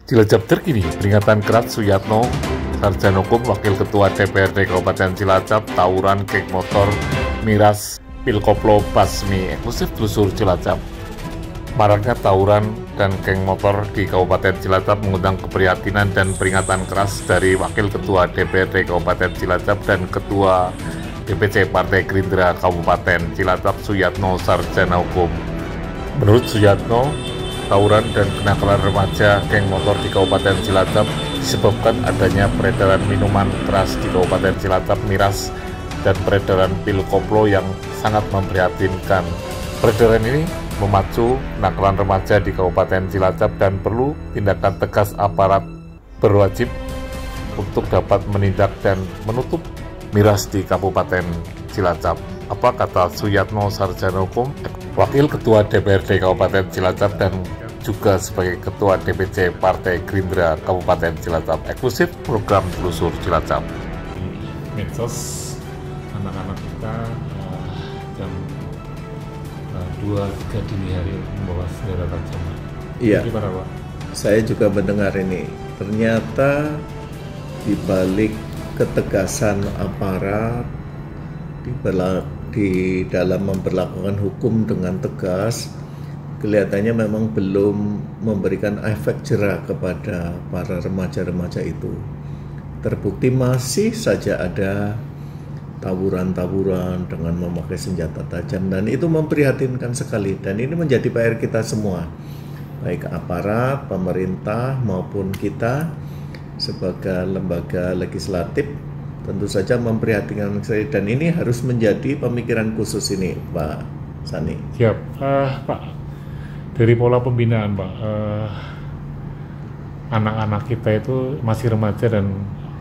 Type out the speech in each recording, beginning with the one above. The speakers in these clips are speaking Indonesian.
Cilacap terkini, peringatan keras Suyatno, Sarjana Hukum, Wakil Ketua DPRD Kabupaten Cilacap, tawuran geng motor, miras, pilkoplo, basmi, eksklusif telusur Cilacap. Maraknya tawuran dan geng motor di Kabupaten Cilacap mengundang keprihatinan dan peringatan keras dari Wakil Ketua DPRD Kabupaten Cilacap dan Ketua DPC Partai Gerindra Kabupaten Cilacap, Suyatno, Sarjana Hukum. Menurut Suyatno, tawuran dan kenakalan remaja geng motor di Kabupaten Cilacap disebabkan adanya peredaran minuman keras di Kabupaten Cilacap, miras, dan peredaran pil koplo yang sangat memprihatinkan. Peredaran ini memacu kenakalan remaja di Kabupaten Cilacap dan perlu tindakan tegas aparat berwajib untuk dapat menindak dan menutup miras di Kabupaten Cilacap. Apa kata Suyatno, Sarjana Hukum, Wakil Ketua DPRD Kabupaten Cilacap dan juga sebagai Ketua DPC Partai Gerindra Kabupaten Cilacap, eksklusif program Telusur Cilacap. Medsos anak-anak kita jam 2-3 dini hari membawa senjata tajam. Iya. Gimana, Pak? Saya juga mendengar ini. Ternyata di balik ketegasan aparat di dalam memperlakukan hukum dengan tegas, kelihatannya memang belum memberikan efek jera kepada para remaja-remaja itu. Terbukti masih saja ada tawuran-tawuran dengan memakai senjata tajam, dan itu memprihatinkan sekali, dan ini menjadi PR kita semua, baik aparat, pemerintah maupun kita sebagai lembaga legislatif. Tentu saja memprihatinkan sekali, dan ini harus menjadi pemikiran khusus ini, Pak Sani. Siap. Pak, dari pola pembinaan, Pak, anak-anak kita itu masih remaja dan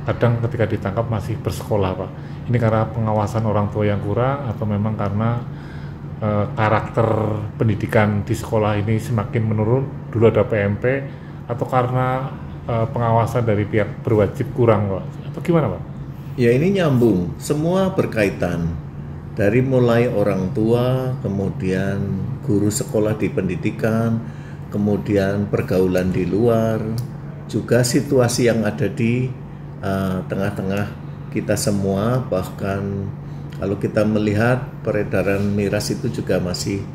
kadang ketika ditangkap masih bersekolah, Pak. Ini karena pengawasan orang tua yang kurang atau memang karena karakter pendidikan di sekolah ini semakin menurun, dulu ada PMP, atau karena pengawasan dari pihak berwajib kurang, Pak? Atau gimana, Pak? Ya, ini nyambung, semua berkaitan. Dari mulai orang tua, kemudian guru sekolah di pendidikan, kemudian pergaulan di luar, juga situasi yang ada di tengah-tengah kita semua. Bahkan kalau kita melihat peredaran miras itu juga masih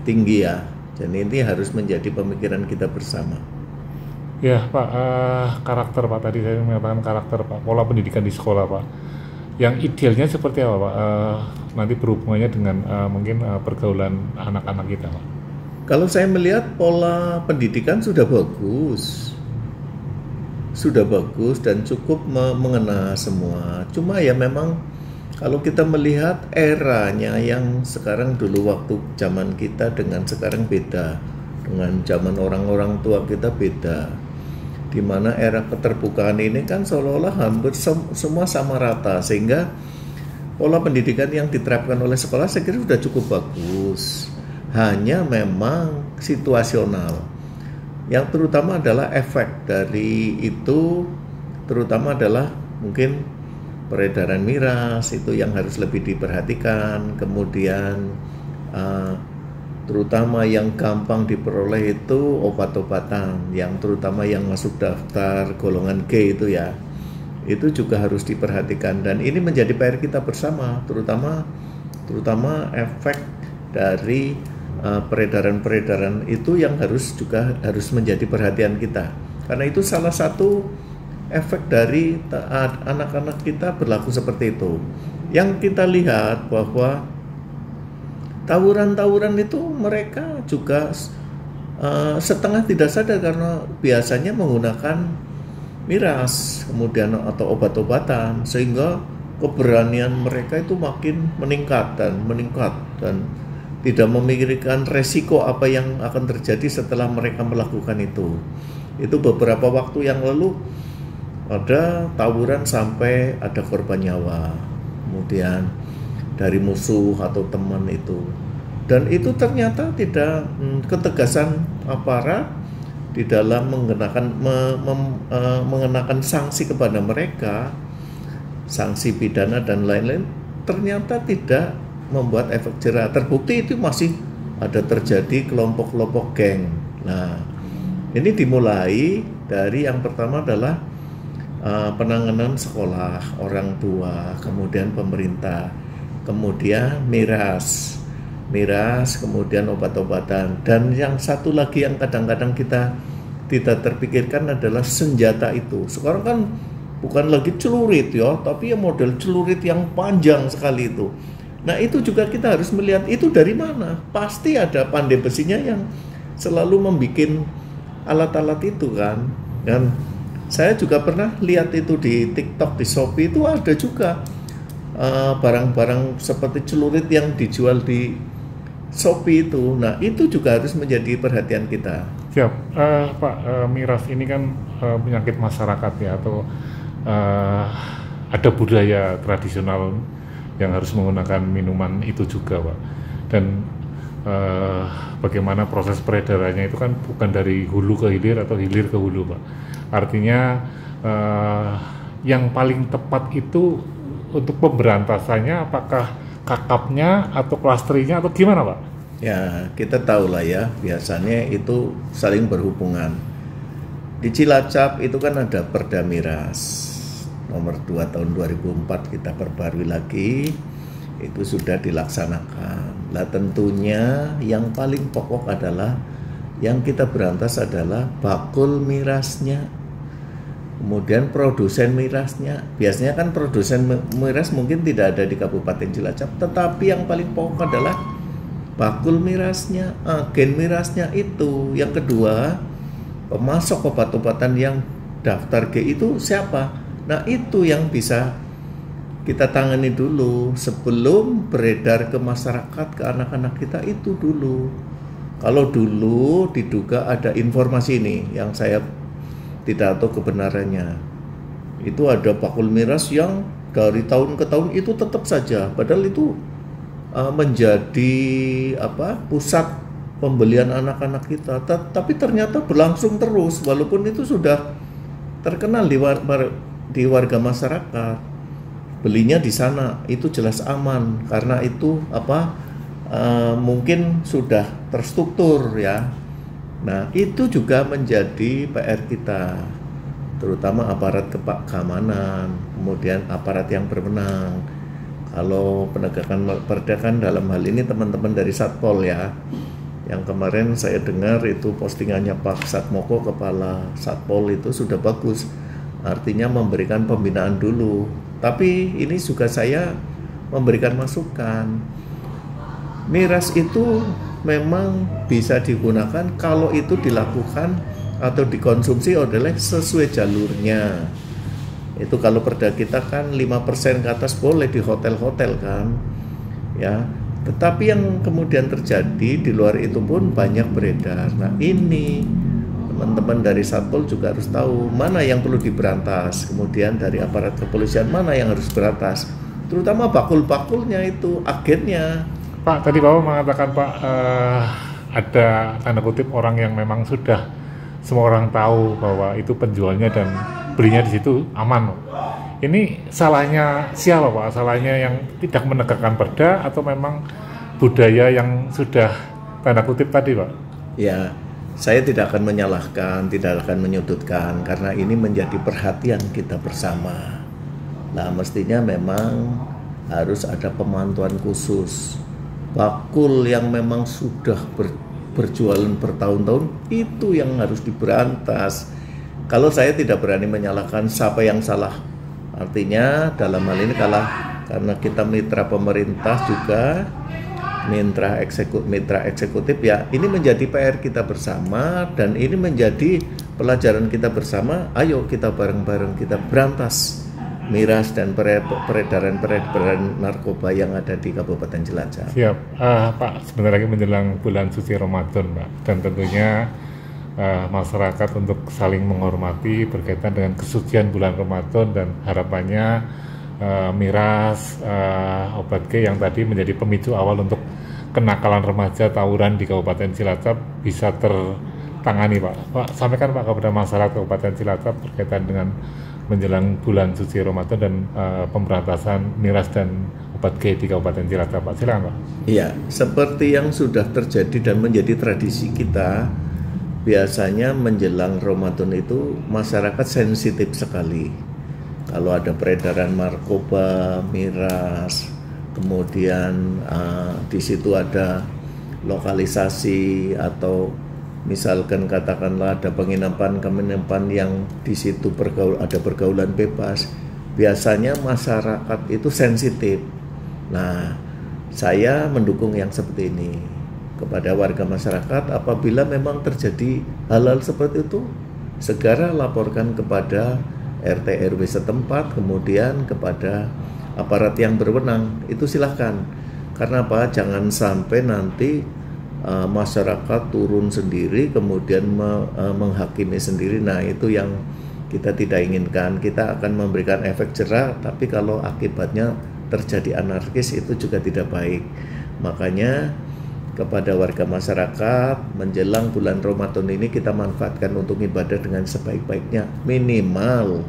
tinggi ya. Jadi ini harus menjadi pemikiran kita bersama. Ya, Pak, karakter, Pak, tadi saya mengatakan karakter, Pak, pola pendidikan di sekolah, Pak. Yang idealnya seperti apa, Pak? Nanti berhubungannya dengan mungkin pergaulan anak-anak kita, Pak. Kalau saya melihat pola pendidikan sudah bagus dan cukup mengena semua. Cuma ya memang kalau kita melihat eranya yang sekarang, dulu waktu zaman kita dengan sekarang beda, dengan zaman orang-orang tua kita beda. Di mana era keterbukaan ini kan seolah-olah hampir semua sama rata, sehingga pola pendidikan yang diterapkan oleh sekolah saya kira sudah cukup bagus. Hanya memang situasional. Yang terutama adalah efek dari itu, terutama adalah mungkin peredaran miras itu yang harus lebih diperhatikan. Kemudian terutama yang gampang diperoleh itu obat-obatan, yang terutama yang masuk daftar golongan G itu ya, itu juga harus diperhatikan, dan ini menjadi PR kita bersama, terutama efek dari peredaran itu yang harus menjadi perhatian kita, karena itu salah satu efek dari anak-anak kita berlaku seperti itu. Yang kita lihat bahwa tawuran-tawuran itu mereka juga setengah tidak sadar, karena biasanya menggunakan miras kemudian atau obat-obatan, sehingga keberanian mereka itu makin meningkat dan tidak memikirkan resiko apa yang akan terjadi setelah mereka melakukan itu. Itu beberapa waktu yang lalu ada tawuran sampai ada korban nyawa, kemudian dari musuh atau teman itu, dan itu ternyata tidak ketegasan aparat di dalam mengenakan sanksi kepada mereka, sanksi pidana dan lain-lain, ternyata tidak membuat efek jera. Terbukti itu masih ada terjadi kelompok-kelompok geng. Nah, Ini dimulai dari yang pertama adalah penanganan sekolah, orang tua, kemudian pemerintah, kemudian miras, kemudian obat-obatan, dan yang satu lagi yang kadang-kadang kita tidak terpikirkan adalah senjata itu. Sekarang kan bukan lagi celurit ya, tapi ya model celurit yang panjang sekali itu. Nah itu juga kita harus melihat itu dari mana. Pasti ada pandai besinya yang selalu membuat alat-alat itu kan. Dan saya juga pernah lihat itu di TikTok, di Shopee itu ada juga barang-barang seperti celurit yang dijual di Shopee itu. Nah itu juga harus menjadi perhatian kita. Siap, Pak, miras ini kan penyakit masyarakat ya, atau ada budaya tradisional yang harus menggunakan minuman itu juga, Pak. Dan bagaimana proses peredarannya itu kan bukan dari hulu ke hilir atau hilir ke hulu, Pak. Artinya yang paling tepat itu untuk pemberantasannya apakah kakapnya atau klasternya atau gimana, Pak? Ya, kita tahu lah ya, biasanya itu saling berhubungan. Di Cilacap itu kan ada Perda Miras nomor 2 tahun 2004, kita perbarui lagi, itu sudah dilaksanakan. Lah tentunya yang paling pokok adalah yang kita berantas adalah bakul mirasnya, kemudian produsen mirasnya. Biasanya kan produsen miras mungkin tidak ada di Kabupaten Cilacap, tetapi yang paling pokok adalah bakul mirasnya, agen mirasnya itu. Yang kedua, pemasok obat-obatan yang daftar G itu siapa? Nah itu yang bisa kita tangani dulu sebelum beredar ke masyarakat, ke anak-anak kita itu dulu. Kalau dulu diduga ada informasi ini yang saya tidak tahu kebenarannya, itu ada bakul miras yang dari tahun ke tahun itu tetap saja, padahal itu menjadi pusat pembelian anak-anak kita, tapi ternyata berlangsung terus walaupun itu sudah terkenal di warga masyarakat. Belinya di sana itu jelas aman karena itu mungkin sudah terstruktur ya. Nah itu juga menjadi PR kita, terutama aparat keamanan, kemudian aparat yang berwenang. Kalau penegakan perda kan dalam hal ini teman-teman dari Satpol ya, yang kemarin saya dengar itu postingannya Pak Satmoko, kepala Satpol itu sudah bagus, artinya memberikan pembinaan dulu. Tapi ini juga saya memberikan masukan, miras itu memang bisa digunakan kalau itu dilakukan atau dikonsumsi oleh sesuai jalurnya. Itu kalau perda kita kan 5% ke atas boleh di hotel-hotel kan ya, tetapi yang kemudian terjadi di luar itu pun banyak beredar. Nah ini teman-teman dari Satpol juga harus tahu mana yang perlu diberantas, kemudian dari aparat kepolisian mana yang harus berantas, terutama bakul-bakulnya itu, agennya. Pak, tadi Bapak mengatakan Pak ada tanda kutip orang yang memang sudah semua orang tahu bahwa itu penjualnya dan belinya di situ aman. Ini salahnya siapa, Pak? Salahnya yang tidak menegakkan perda atau memang budaya yang sudah tanda kutip tadi, Pak? Ya, saya tidak akan menyalahkan, tidak akan menyudutkan karena ini menjadi perhatian kita bersama. Nah, mestinya memang harus ada pemantauan khusus. Bakul yang memang sudah berjualan bertahun-tahun itu yang harus diberantas. Kalau saya tidak berani menyalahkan siapa yang salah, artinya dalam hal ini karena kita mitra pemerintah juga, mitra eksekutif ya, ini menjadi PR kita bersama dan ini menjadi pelajaran kita bersama. Ayo kita bareng-bareng kita berantas miras dan peredaran narkoba yang ada di Kabupaten Cilacap. Siap, Pak. Sebentar lagi menjelang bulan suci Ramadan, Pak, dan tentunya masyarakat untuk saling menghormati berkaitan dengan kesucian bulan Ramadan dan harapannya miras, obat G yang tadi menjadi pemicu awal untuk kenakalan remaja tawuran di Kabupaten Cilacap bisa tertangani, Pak. Pak, sampaikan Pak kepada masyarakat Kabupaten Cilacap berkaitan dengan menjelang bulan suci Ramadan dan pemberantasan miras dan obat G di Kabupaten Cilacap, Pak. Silakan, Pak. Iya, seperti yang sudah terjadi dan menjadi tradisi kita, biasanya menjelang Ramadan itu masyarakat sensitif sekali. Kalau ada peredaran narkoba, miras, kemudian di situ ada lokalisasi atau misalkan katakanlah ada penginapan yang di situ ada pergaulan bebas, biasanya masyarakat itu sensitif. Nah, saya mendukung yang seperti ini kepada warga masyarakat. Apabila memang terjadi hal-hal seperti itu, segera laporkan kepada RT RW setempat, kemudian kepada aparat yang berwenang. Itu silahkan. Karena apa? Jangan sampai nanti masyarakat turun sendiri kemudian menghakimi sendiri. Nah, itu yang kita tidak inginkan. Kita akan memberikan efek jerah, tapi kalau akibatnya terjadi anarkis itu juga tidak baik. Makanya kepada warga masyarakat menjelang bulan Ramadan ini kita manfaatkan untuk ibadah dengan sebaik-baiknya. Minimal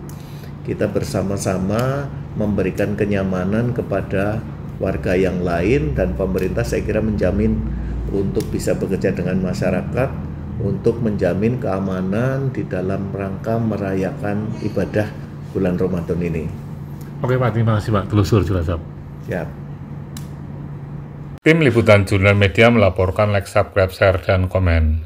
kita bersama-sama memberikan kenyamanan kepada warga yang lain, dan pemerintah saya kira menjamin untuk bisa bekerja dengan masyarakat untuk menjamin keamanan di dalam rangka merayakan ibadah bulan Ramadan ini. Oke Pak, terima kasih Pak, Telusur Cilacap. Siap. Tim Liputan Jurnal Media melaporkan, like, subscribe, share, dan komen.